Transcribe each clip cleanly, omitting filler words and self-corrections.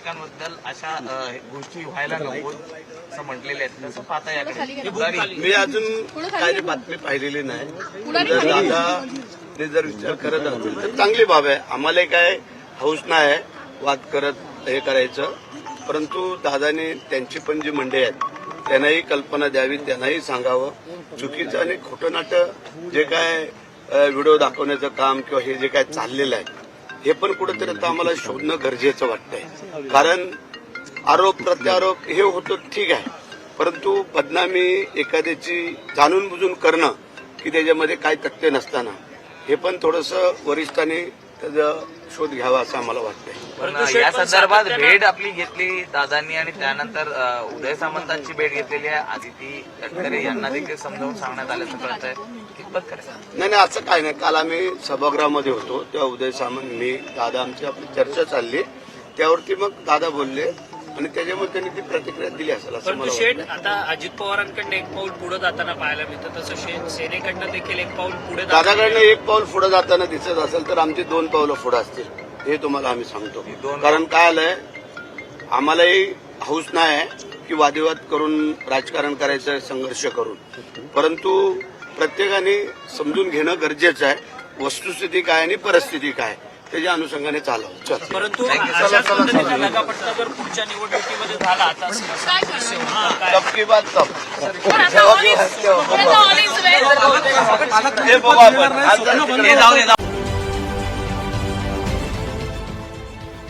एकमेकांबद्दल अशा गोष्टी व्हायला नको असं म्हटलेले आहेत, कसं पाहता याकडे? मी अजून काही बातमी पाहिलेली नाही. जर दादा जर विचार करत असतील तर चांगली बाब आहे. आम्हाला काय हौस नाही वाद करत हे करायचं, परंतु दादाने त्यांची पण जी मंडळी आहेत त्यांनाही कल्पना द्यावी, त्यांनाही सांगावं. चुकीचं आणि खोटं नाटं जे काय व्हिडिओ दाखवण्याचं काम किंवा हे जे काय चाललेलं आहे हे पण कुठेतरी आता आम्हाला शोधणं गरजेचं वाटतंय. कारण आरोप प्रत्यारोप हे होतं ठीक आहे, परंतु बदनामी एखाद्याची जाणून बुजून करणं की त्याच्यामध्ये काय तथ्य नसताना हे पण थोडंसं वरिष्ठांनी त्याचा शोध घ्यावा असं आम्हाला वाटतंय. पण या संदर्भात भेट आपली घेतली दादांनी आणि त्यानंतर उदय सामंतांची भेट घेतलेली आहे. आदिती तटकरे यांना देखील समजावून सांगण्यात आल्याचं कळतंय, कितपत करायचं? नाही असं काय नाही. काल आम्ही सभागृहामध्ये होतो तेव्हा उदय सामंत मी दादा आमची आपली चर्चा चालली, त्यावरती मग दादा बोलले आणि त्याच्यामुळे त्यांनी ती प्रतिक्रिया दिली असेल असं मला शेठ, आता अजित पवारांकडनं एक पाऊल पुढे जाताना पाहायला मिळतं, तसं सेनेकडनं देखील एक पाऊल पुढे दादाकडनं एक पाऊल पुढे जाताना दिसत असेल तर आमची 2 पावलं पुढे असतील हे तुम्हाला आम्ही सांगतो. कारण काय आलंय, आम्हालाही हौस नाही आहे की वादिवाद करून राजकारण करायचं संघर्ष करून, परंतु प्रत्येकाने समजून घेणं गरजेचं आहे. वस्तुस्थिती काय आणि परिस्थिती काय त्याच्या अनुषंगाने चालव. परंतु अशाच पद्धतीचा लगापट्टा जर पुढच्या निवडणुकीमध्ये झाला आता सबकी बात सब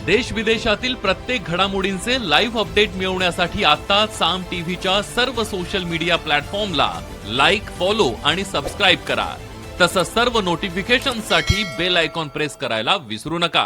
देश विदेशातील प्रत्येक घडामोडींचे लाईव्ह अपडेट मिळवण्यासाठी आता साम टीव्हीच्या सर्व सोशल मीडिया प्लॅटफॉर्मला लाईक, फॉलो आणि सबस्क्राईब करा. तसंच सर्व नोटिफिकेशनसाठी बेल आयकॉन प्रेस करायला विसरू नका.